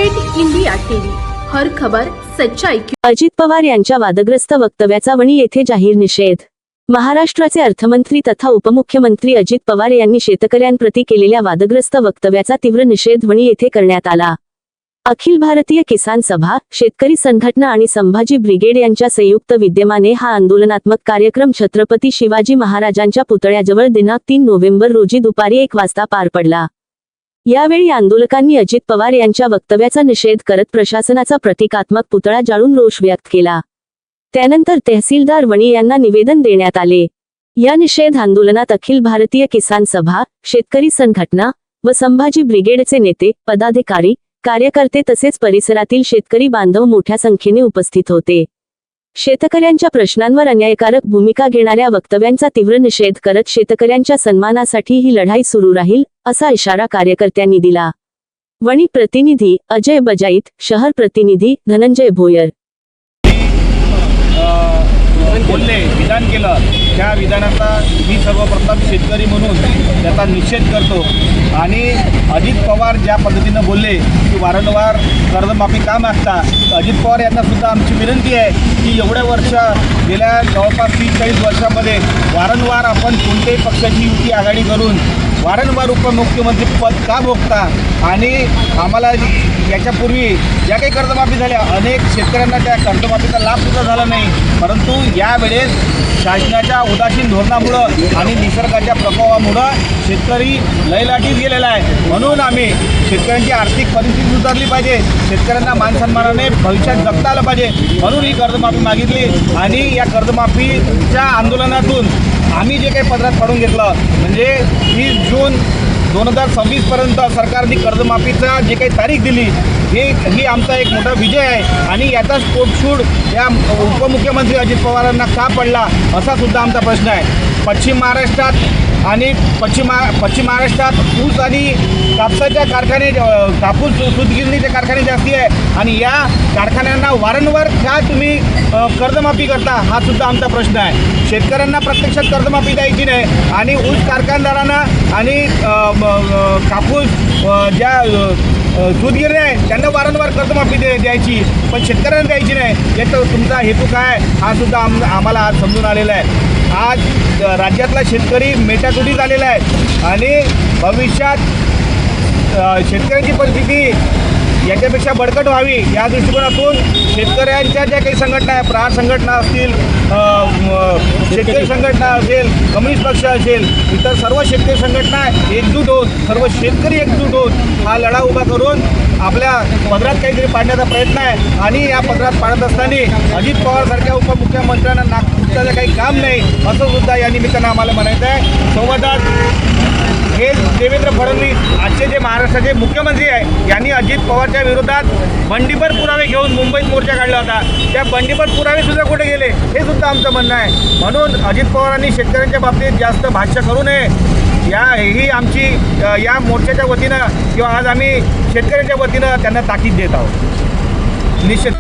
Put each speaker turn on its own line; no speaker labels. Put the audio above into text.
Red India TV, हर खबर सच्चाई की।
अजित पवार यांच्या वादग्रस्त वक्तव्याचा वणी येथे जाहीर निषेध। महाराष्ट्राचे अर्थमंत्री तथा उपमुख्यमंत्री अजित पवार यांनी शेतकऱ्यांप्रती केलेल्या वादग्रस्त वक्तव्याचा तीव्र निषेध वणी येथे करण्यात आला। अखिल भारतीय किसान सभा, शेतकरी संघटना आणि संभाजी ब्रिगेड यांच्या संयुक्त विद्यमाने हा आंदोलनात्मक कार्यक्रम छत्रपती शिवाजी महाराजांच्या पुतळ्याजवळ दिनांक 3 नोव्हेंबर रोजी दुपारी 1 वाजता पार पडला। यावेळी आंदोलकांनी अजित पवार यांच्या वक्तव्याचा निषेध करत प्रशासनाचा प्रतिकात्मक पुतळा जाळून रोष व्यक्त केला। त्यानंतर तहसीलदार वणी यांना निवेदन देण्यात आले। या निषेध आंदोलनात अखिल भारतीय किसान सभा, शेतकरी संघटना व संभाजी ब्रिगेडचे नेते, पदाधिकारी, कार्यकर्ते तसेच परिसरातील शेतकरी बांधव मोठ्या संख्येने उपस्थित होते। शेतकऱ्यांच्या प्रश्नांवर अन्यायकारक भूमिका घेणाऱ्या वक्तव्यांचा तीव्र निषेध करत शेतकऱ्यांच्या सन्मानासाठी ही लढाई सुरू राहील, असा इशारा कार्यकर्त्यांनी दिला। वणी प्रतिनिधी अजय बजाईत, शहर प्रतिनिधी धनंजय भोयर।
बोलले, विधान केलं, त्या विधानाचा मी सर्वप्रथम शेतकरी म्हणून त्याचा निषेध करतो। आणि अजित पवार ज्या पद्धतीनं बोलले की वारंवार कर्जमाफी का मागता, अजित पवार यांना सुद्धा आमची विनंती आहे की एवढ्या वर्ष गेल्या जवळपास 30-40 वर्षामध्ये वारंवार आपण कोणत्याही पक्षाची युती आघाडी करून वारंवार उपमुख्यमंत्री पद का भोगता। आणि आम्हाला याच्यापूर्वी ज्या काही कर्जमाफी झाल्या, अनेक शेतकऱ्यांना त्या कर्जमाफीचा लाभसुद्धा झाला नाही, परंतु यावेळेस शासनाच्या उदासीन धोरणामुळं आणि निसर्गाच्या प्रकोपामुळं शेतकरी लयलाटीत गेलेला आहे। म्हणून आम्ही शेतकऱ्यांची आर्थिक परिस्थिती सुधारली पाहिजे, शेतकऱ्यांना मानसन्मानाने भविष्यात जगता आलं पाहिजे, म्हणून ही कर्जमाफी मागितली। आणि या कर्जमाफीच्या आंदोलनातून आम्ही जे काही पदरात पाडून घेतलं, म्हणजे 30 जून 2026 पर्यंत सरकारने कर्जमाफीचा जे काही तारीख दिली, ही आमचा एक मोठा विजय आहे। आणि याचाच पोटशूड या उपमुख्यमंत्री अजित पवारांना का पडला, असा सुद्धा आमचा प्रश्न आहे। पश्चिम महाराष्ट्रात ऊस आणि कापसाच्या कारखाने, कापूस सूतगिरणीचे कारखाने जास्ती आहे, आणि या कारखान्यांना वारंवार का तुम्ही कर्जमाफी करता, हा सुद्धा आमचा प्रश्न आहे। शेतकऱ्यांना प्रत्यक्षात कर्जमाफी द्यायची नाही, आणि ऊस कारखानदारांना आणि कापूस ज्या सूतगिरण्या आहे त्यांना वारंवार कर्जमाफी द्यायची, पण शेतकऱ्यांना द्यायची नाही। याचा तुमचा हेतू काय, हा सुद्धा आम्हाला आज समजून आलेला आहे। आज राज्यातला शेतकरी मेटाकुटी झालेला आहे, आणि भविष्यात शेतकऱ्यांची परिस्थिती याच्यापेक्षा बळकट व्हावी या दृष्टिकोनातून शेतकऱ्यांच्या ज्या काही संघटना आहे, प्रहार संघटना असतील, शेतकरी संघटना असेल, कम्युनिस्ट पक्ष असेल, इतर सर्व शेतकरी संघटना एकजूट होत, सर्व शेतकरी एकजूट होत हा लढा उभा करून आपल्या पदरात काहीतरी पाडण्याचा प्रयत्न आहे। आणि या पदरात पाडत असताना अजित पवारसारख्या उपमुख्यमंत्र्यांना नाक फुटण्याचं काही काम नाही, असं सुद्धा या निमित्तानं आम्हाला म्हणायचं आहे। संवादात हे देवेंद्र फडणवीस आजचे जे महाराष्ट्राचे मुख्यमंत्री आहे, यांनी अजित पवारच्या विरोधात बंडीभर पुरावे घेऊन मुंबईत मोर्चा काढला होता, त्या बंडीभर पुरावे सुद्धा कुठे गेले, हे सुद्धा आमचं म्हणणं आहे। म्हणून अजित पवारांनी शेतकऱ्यांच्या बाबतीत जास्त भाष्य करू नये, ही आमची या मोर्चाच्या वतीनं किंवा आज आम्ही शेतकऱ्यांच्या वतीनं त्यांना ताकीद देत आहोत। निश्चित